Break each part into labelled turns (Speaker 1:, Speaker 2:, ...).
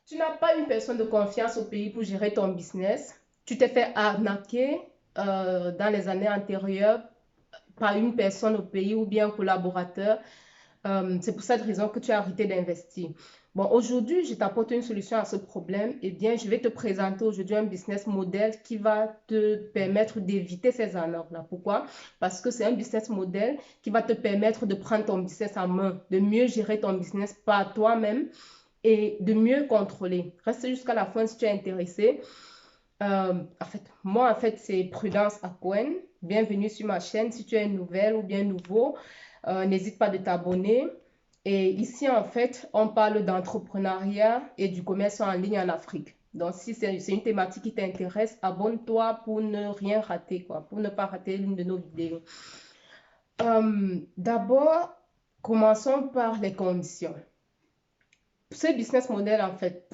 Speaker 1: Tu n'as pas une personne de confiance au pays pour gérer ton business. Tu t'es fait arnaquer dans les années antérieures par une personne au pays ou bien un collaborateur. C'est pour cette raison que tu as arrêté d'investir. Bon, aujourd'hui, je t'apporte une solution à ce problème. Eh bien, je vais te présenter aujourd'hui un business model qui va te permettre d'éviter ces arnaques-là. Pourquoi? Parce que c'est un business model qui va te permettre de prendre ton business en main, de mieux gérer ton business par toi-même et de mieux contrôler. Reste jusqu'à la fin si tu es intéressé. En fait, c'est Prudence Akwen. Bienvenue sur ma chaîne. Si tu es nouvelle ou bien nouveau, n'hésite pas de t'abonner. Et ici, en fait, on parle d'entrepreneuriat et du commerce en ligne en Afrique. Donc, si c'est une thématique qui t'intéresse, abonne-toi pour ne rien rater, quoi, pour ne pas rater l'une de nos vidéos. D'abord, commençons par les conditions. Ce business model, en fait,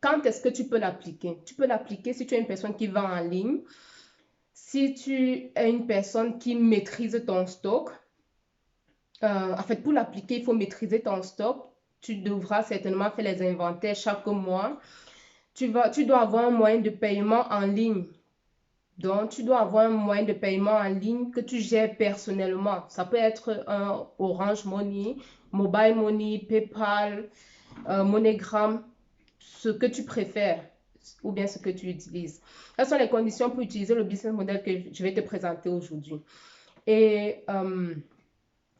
Speaker 1: quand est-ce que tu peux l'appliquer? Tu peux l'appliquer si tu es une personne qui vend en ligne, si tu es une personne qui maîtrise ton stock. En fait, pour l'appliquer, il faut maîtriser ton stock. Tu devras certainement faire les inventaires chaque mois. Tu dois avoir un moyen de paiement en ligne. Donc, tu dois avoir un moyen de paiement en ligne que tu gères personnellement. Ça peut être un Orange Money, Mobile Money, PayPal, MoneyGram, ce que tu préfères ou bien ce que tu utilises. Quelles sont les conditions pour utiliser le business model que je vais te présenter aujourd'hui? Et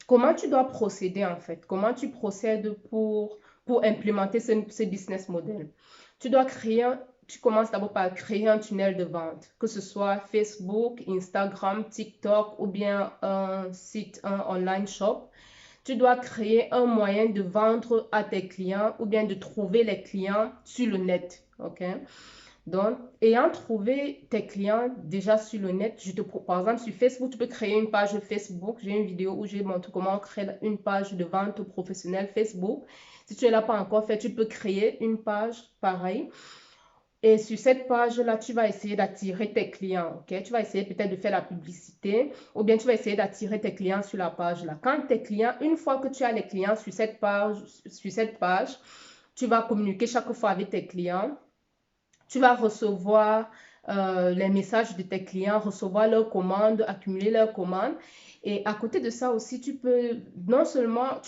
Speaker 1: comment tu dois procéder en fait? Comment tu procèdes pour implémenter ce business model? Tu dois tu commences d'abord par créer un tunnel de vente, que ce soit Facebook, Instagram, TikTok ou bien un site, un online shop. Tu dois créer un moyen de vendre à tes clients ou bien de trouver les clients sur le net. OK? Donc, ayant trouvé tes clients déjà sur le net, par exemple, sur Facebook, tu peux créer une page Facebook. J'ai une vidéo où je montre comment créer une page de vente professionnelle Facebook. Si tu ne l'as pas encore fait, tu peux créer une page pareille. Et sur cette page-là, tu vas essayer d'attirer tes clients, ok? Tu vas essayer peut-être de faire la publicité ou bien tu vas essayer d'attirer tes clients sur la page-là. Quand tes clients, une fois que tu as les clients sur cette page, tu vas communiquer chaque fois avec tes clients. Tu vas recevoir les messages de tes clients, recevoir leurs commandes, accumuler leurs commandes. Et à côté de ça aussi, tu peux non seulement,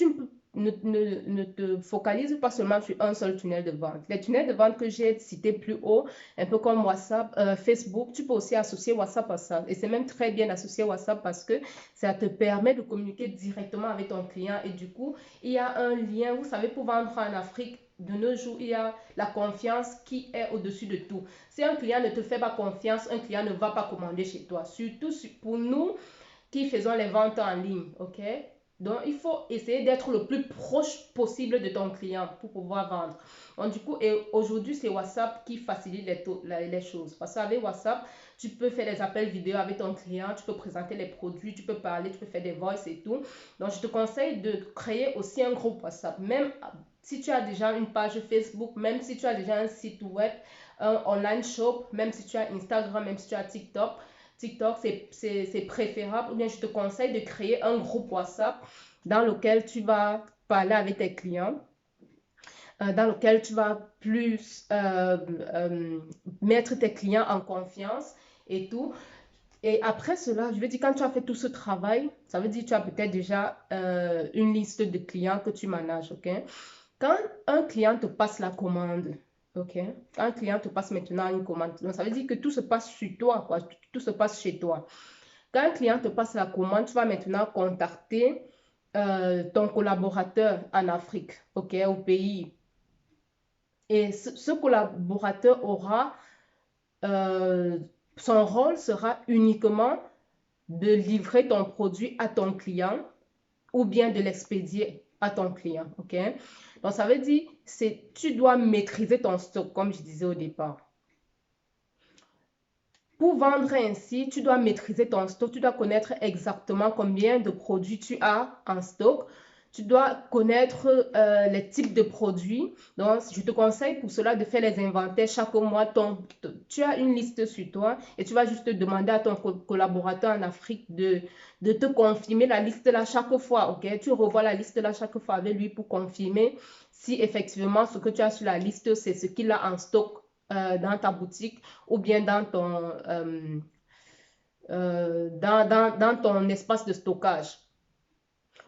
Speaker 1: ne te focalise pas seulement sur un seul tunnel de vente. Les tunnels de vente que j'ai cités plus haut, un peu comme WhatsApp, Facebook, tu peux aussi associer WhatsApp à ça. Et c'est même très bien associé WhatsApp parce que ça te permet de communiquer directement avec ton client. Et du coup, il y a un lien, vous savez, pour vendre en Afrique, de nos jours, il y a la confiance qui est au-dessus de tout. Si un client ne te fait pas confiance, un client ne va pas commander chez toi. Surtout pour nous qui faisons les ventes en ligne, ok? Donc, il faut essayer d'être le plus proche possible de ton client pour pouvoir vendre. Donc, du coup, et aujourd'hui, c'est WhatsApp qui facilite les choses. Parce qu'avec WhatsApp, tu peux faire des appels vidéo avec ton client, tu peux présenter les produits, tu peux parler, tu peux faire des voices et tout. Donc, je te conseille de créer aussi un groupe WhatsApp. Même si tu as déjà une page Facebook, même si tu as déjà un site web, un online shop, même si tu as Instagram, même si tu as TikTok, c'est préférable. Ou bien je te conseille de créer un groupe WhatsApp dans lequel tu vas parler avec tes clients, dans lequel tu vas plus mettre tes clients en confiance et tout. Et après cela, je veux dire, quand tu as fait tout ce travail, ça veut dire que tu as peut-être déjà une liste de clients que tu manages, ok? Quand un client te passe la commande, ok? Un client te passe maintenant une commande, donc ça veut dire que tout se passe sur toi, quoi. Tout se passe chez toi. Quand un client te passe la commande, tu vas maintenant contacter ton collaborateur en Afrique, ok, au pays. Et ce collaborateur aura, euh, son rôle sera uniquement de livrer ton produit à ton client ou bien de l'expédier à ton client, ok? Donc, ça veut dire, tu dois maîtriser ton stock, comme je disais au départ. Pour vendre ainsi, tu dois maîtriser ton stock, tu dois connaître exactement combien de produits tu as en stock. Tu dois connaître les types de produits. Donc, je te conseille pour cela de faire les inventaires chaque mois. Tu as une liste sur toi et tu vas juste demander à ton collaborateur en Afrique de te confirmer la liste là chaque fois. Ok, tu revois la liste là chaque fois avec lui pour confirmer si effectivement ce que tu as sur la liste, c'est ce qu'il a en stock dans ta boutique ou bien dans dans ton espace de stockage.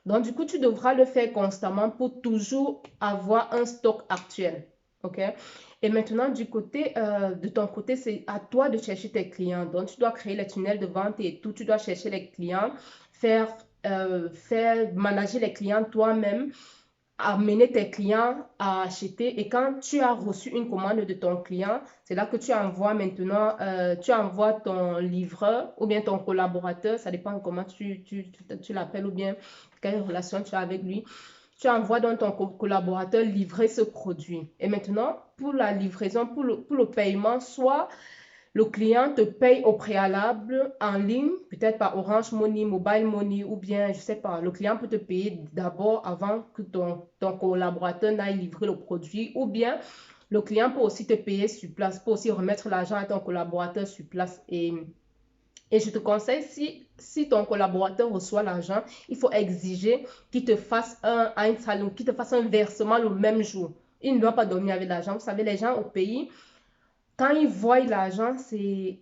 Speaker 1: Donc, du coup, tu devras le faire constamment pour toujours avoir un stock actuel. OK? Et maintenant, de ton côté, c'est à toi de chercher tes clients. Donc, tu dois créer les tunnels de vente et tout. Tu dois chercher les clients, faire manager les clients toi-même, amener tes clients à acheter. Et quand tu as reçu une commande de ton client, c'est là que tu envoies maintenant, tu envoies ton livreur ou bien ton collaborateur, ça dépend comment tu l'appelles ou bien quelle relation tu as avec lui. Tu envoies donc ton collaborateur livrer ce produit. Et maintenant, pour la livraison, pour le paiement, soit le client te paye au préalable en ligne, peut-être par Orange Money, Mobile Money ou bien, je ne sais pas, le client peut te payer d'abord avant que ton collaborateur n'aille livrer le produit ou bien le client peut aussi te payer sur place, peut aussi remettre l'argent à ton collaborateur sur place. Et je te conseille, si ton collaborateur reçoit l'argent, il faut exiger qu'il te fasse qu'il te fasse un versement le même jour. Il ne doit pas dormir avec l'argent. Vous savez, les gens au pays, quand ils voient l'argent, il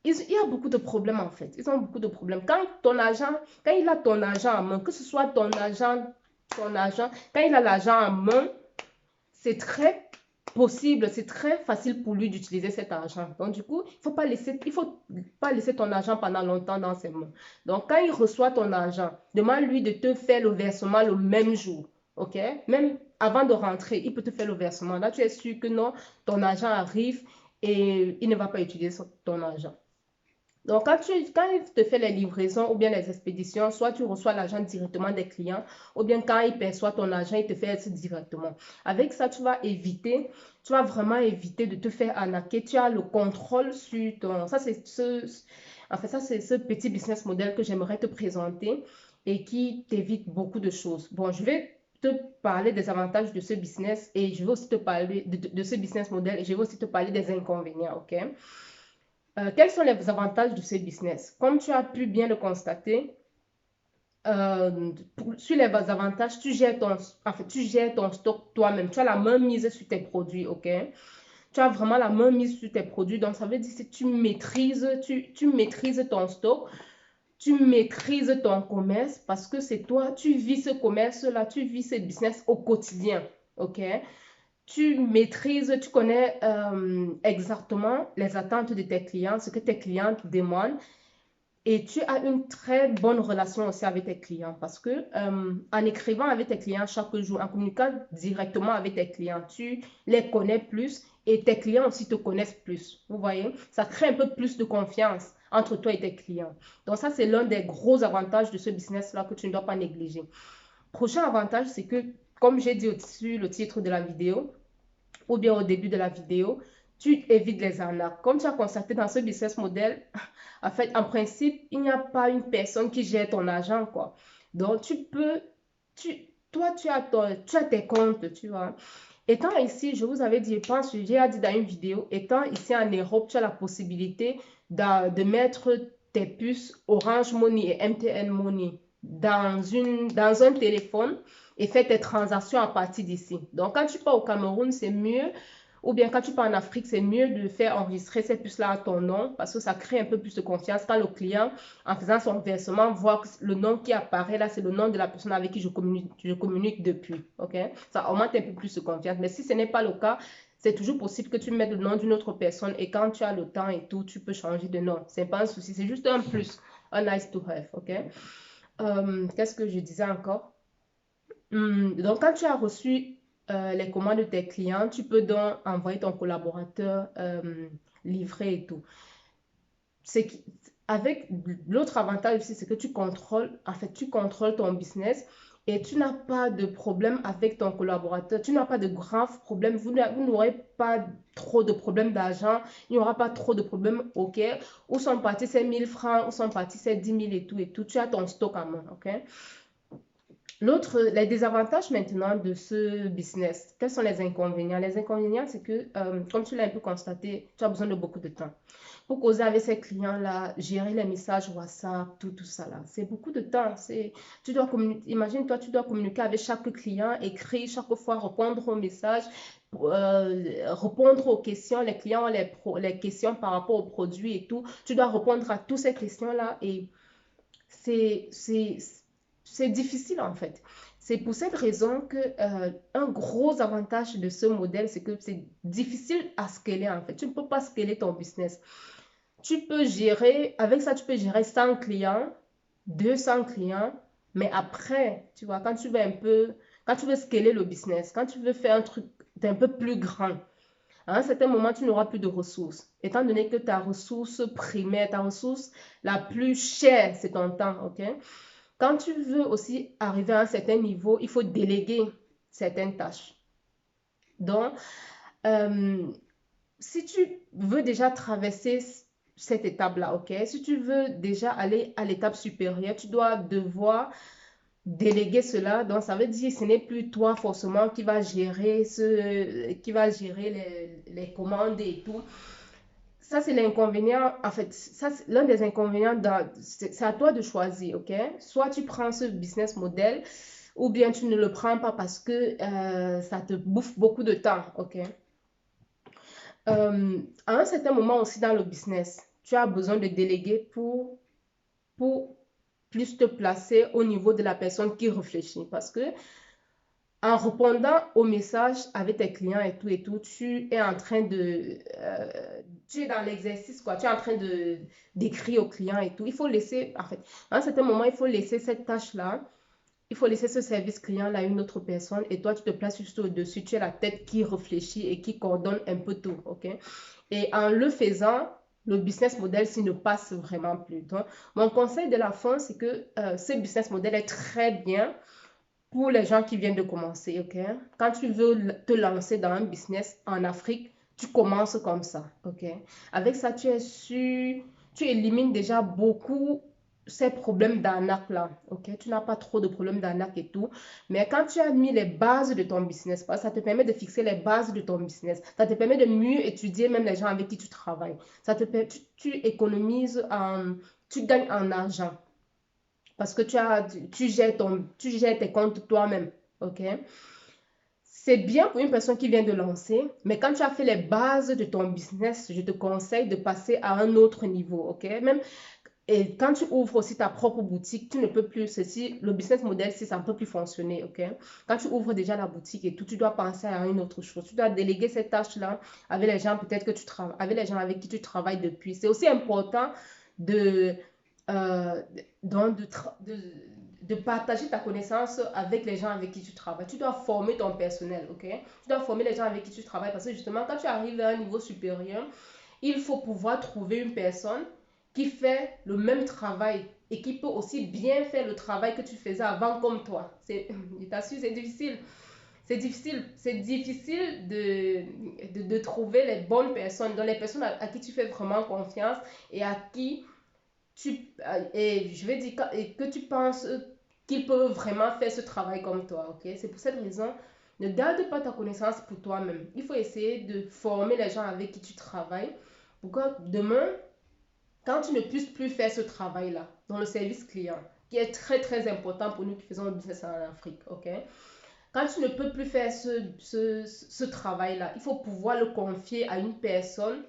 Speaker 1: y a beaucoup de problèmes en fait. Ils ont beaucoup de problèmes. Quand il a ton argent en main, que ce soit ton argent, quand il a l'argent en main, c'est très possible, c'est très facile pour lui d'utiliser cet argent. Donc, du coup, il faut pas laisser ton argent pendant longtemps dans ses mains. Donc, quand il reçoit ton argent, demande-lui de te faire le versement le même jour. OK? Même avant de rentrer, il peut te faire le versement. Là, tu es sûr que non, ton argent arrive et il ne va pas utiliser ton argent. Donc, quand il te fait les livraisons ou bien les expéditions, soit tu reçois l'argent directement des clients, ou bien quand il perçoit ton argent, il te fait ça directement. Avec ça, tu vas vraiment éviter de te faire arnaquer. Tu as le contrôle sur ton... ça, c'est ce petit business model que j'aimerais te présenter et qui t'évite beaucoup de choses. Bon, je vais te parler des avantages de ce business et je vais aussi te parler de ce business model et je vais aussi te parler des inconvénients, ok? Quels sont les avantages de ce business? Comme tu as pu bien le constater, sur les avantages, tu gères ton stock toi-même. Tu as la main mise sur tes produits, ok? Tu as vraiment la main mise sur tes produits. Donc, ça veut dire que tu maîtrises ton stock, tu maîtrises ton commerce parce que c'est toi, tu vis ce commerce-là, tu vis ce business au quotidien, ok? Tu maîtrises, tu connais exactement les attentes de tes clients, ce que tes clients te demandent. Et tu as une très bonne relation aussi avec tes clients parce que en écrivant avec tes clients chaque jour, en communiquant directement avec tes clients, tu les connais plus et tes clients aussi te connaissent plus. Vous voyez, ça crée un peu plus de confiance entre toi et tes clients. Donc ça, c'est l'un des gros avantages de ce business-là que tu ne dois pas négliger. Prochain avantage, c'est que, comme j'ai dit au-dessus le titre de la vidéo, ou bien au début de la vidéo, tu évites les arnaques. Comme tu as constaté dans ce business model, en fait, en principe, il n'y a pas une personne qui gère ton argent, quoi. Donc, toi, tu as tes comptes, tu vois. Étant ici, je vous avais dit, je pense, j'ai dit dans une vidéo, étant ici en Europe, tu as la possibilité de mettre tes puces Orange Money et MTN Money dans un téléphone et faire tes transactions à partir d'ici. Donc, quand tu pars au Cameroun, c'est mieux, ou bien quand tu pars en Afrique, c'est mieux de faire enregistrer ces puces-là à ton nom parce que ça crée un peu plus de confiance quand le client, en faisant son versement, voit que le nom qui apparaît là, c'est le nom de la personne avec qui je communique depuis. OK? Ça augmente un peu plus de confiance. Mais si ce n'est pas le cas, c'est toujours possible que tu mettes le nom d'une autre personne et quand tu as le temps et tout, tu peux changer de nom. C'est pas un souci, c'est juste un plus, un nice to have. OK? Qu'est-ce que je disais encore? Donc, quand tu as reçu les commandes de tes clients, tu peux donc envoyer ton collaborateur livrer et tout. Avec l'autre avantage aussi, c'est que tu contrôles ton business et tu n'as pas de problème avec ton collaborateur. Tu n'as pas de graves problèmes. Vous n'aurez pas trop de problèmes d'argent. Il n'y aura pas trop de problèmes. OK? Où sont partis ces 1000 francs? Où sont partis ces 10 000 et tout et tout? Tu as ton stock en main. OK? Les désavantages maintenant de ce business, quels sont les inconvénients? Les inconvénients, c'est que, comme tu l'as un peu constaté, tu as besoin de beaucoup de temps. Pour causer avec ces clients-là, gérer les messages WhatsApp, tout ça là, c'est beaucoup de temps. Tu dois imagine-toi, tu dois communiquer avec chaque client, écrire chaque fois, répondre aux messages, répondre aux questions. Les clients ont les questions par rapport aux produits et tout. Tu dois répondre à toutes ces questions-là et c'est c'est c'est difficile en fait. C'est pour cette raison que un gros avantage de ce modèle, c'est que c'est difficile à scaler en fait. Tu ne peux pas scaler ton business. Tu peux gérer, avec ça, tu peux gérer 100 clients, 200 clients, mais après, tu vois, quand tu veux scaler le business, quand tu veux faire un truc d'un peu plus grand, à un certain moment, tu n'auras plus de ressources. Étant donné que ta ressource primaire, ta ressource la plus chère, c'est ton temps, ok? Quand tu veux aussi arriver à un certain niveau, il faut déléguer certaines tâches. Donc, euh, si tu veux déjà traverser cette étape-là, ok? Si tu veux déjà aller à l'étape supérieure, tu dois devoir déléguer cela. Donc, ça veut dire que ce n'est plus toi forcément qui va gérer les commandes et tout. Ça, c'est l'inconvénient. En fait, ça, c'est l'un des inconvénients. C'est à toi de choisir, ok? Soit tu prends ce business model, ou bien tu ne le prends pas parce que ça te bouffe beaucoup de temps, ok? À un certain moment aussi dans le business, tu as besoin de déléguer pour plus te placer au niveau de la personne qui réfléchit. Parce que en répondant aux messages avec tes clients et tout, tu es en train tu es dans l'exercice, quoi. Tu es en train d'écrire aux clients et tout. Il faut laisser, en fait, à un certain moment, il faut laisser cette tâche-là, il faut laisser ce service client-là à une autre personne et toi, tu te places juste au-dessus. Tu es la tête qui réfléchit et qui coordonne un peu tout, ok? Et en le faisant, le business model s'il ne passe vraiment plus. Donc, mon conseil de la fin, c'est que ce business model est très bien pour les gens qui viennent de commencer, ok? Quand tu veux te lancer dans un business en Afrique, tu commences comme ça, ok? Avec ça, tu es sûr, tu élimines déjà beaucoup ces problèmes d'arnaque là, ok? Tu n'as pas trop de problèmes d'arnaque et tout. Mais quand tu as mis les bases de ton business, ça te permet de fixer les bases de ton business. Ça te permet de mieux étudier même les gens avec qui tu travailles. Tu économises, tu gagnes en argent parce que tu gères tes comptes toi-même, ok? C'est bien pour une personne qui vient de lancer, mais quand tu as fait les bases de ton business, je te conseille de passer à un autre niveau, ok? Et quand tu ouvres aussi ta propre boutique, tu ne peux plus, le business model, si ça ne peut plus fonctionner, ok? Quand tu ouvres déjà la boutique et tout, tu dois penser à une autre chose. Tu dois déléguer cette tâche-là avec les gens peut-être que tu travailles, avec les gens avec qui tu travailles depuis. C'est aussi important de, euh, donc de partager ta connaissance avec les gens avec qui tu travailles. Tu dois former ton personnel, ok? Tu dois former les gens avec qui tu travailles parce que justement, quand tu arrives à un niveau supérieur, il faut pouvoir trouver une personne qui fait le même travail et qui peut aussi bien faire le travail que tu faisais avant comme toi. Je t'assure, c'est difficile. C'est difficile de trouver les bonnes personnes, donc les personnes à qui tu fais vraiment confiance et à qui et je vais dire que tu penses qu'ils peuvent vraiment faire ce travail comme toi, ok? C'est pour cette raison, ne garde pas ta connaissance pour toi-même. Il faut essayer de former les gens avec qui tu travailles pour que demain, quand tu ne puisses plus faire ce travail-là, dans le service client, qui est très très important pour nous qui faisons le business en Afrique, ok? Quand tu ne peux plus faire ce travail-là, il faut pouvoir le confier à une personne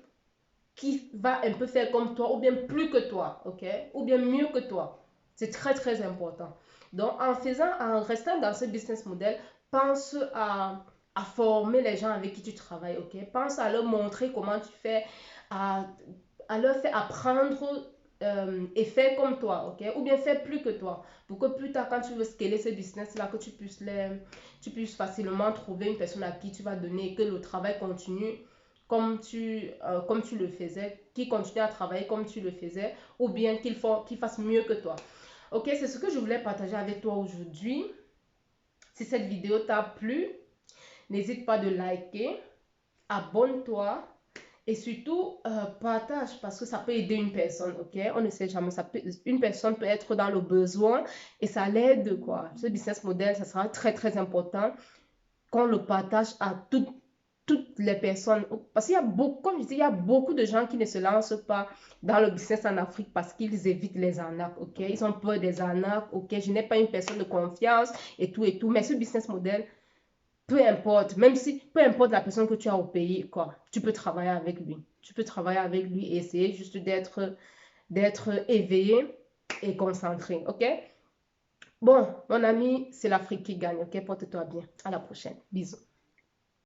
Speaker 1: qui va un peu faire comme toi, ou bien plus que toi, ok? Ou bien mieux que toi. C'est très, très important. Donc, en restant dans ce business model, pense à former les gens avec qui tu travailles, ok? Pense à leur montrer comment tu fais, à, à leur faire apprendre et faire comme toi, ok? Ou bien faire plus que toi, pour que plus tard, quand tu veux scaler ce business-là, que tu puisses facilement trouver une personne à qui tu vas donner et que le travail continue comme tu le faisais, qui continue à travailler comme tu le faisais, ou bien qu'il fasse mieux que toi. Ok, c'est ce que je voulais partager avec toi aujourd'hui. Si cette vidéo t'a plu, n'hésite pas de liker, abonne-toi Et surtout, partage parce que ça peut aider une personne, ok? On ne sait jamais, une personne peut être dans le besoin et ça l'aide, quoi. Ce business model, ça sera très, très important qu'on le partage à toutes les personnes. Parce qu'il y a beaucoup, comme je dis, il y a beaucoup de gens qui ne se lancent pas dans le business en Afrique parce qu'ils évitent les arnaques, ok? Ils ont peur des arnaques, ok? Je n'ai pas une personne de confiance et tout et tout. Mais ce business model, peu importe, même si, peu importe la personne que tu as au pays, quoi, tu peux travailler avec lui. Tu peux travailler avec lui et essayer juste d'être éveillé et concentré, ok? Bon, mon ami, c'est l'Afrique qui gagne, ok? Porte-toi bien. À la prochaine. Bisous.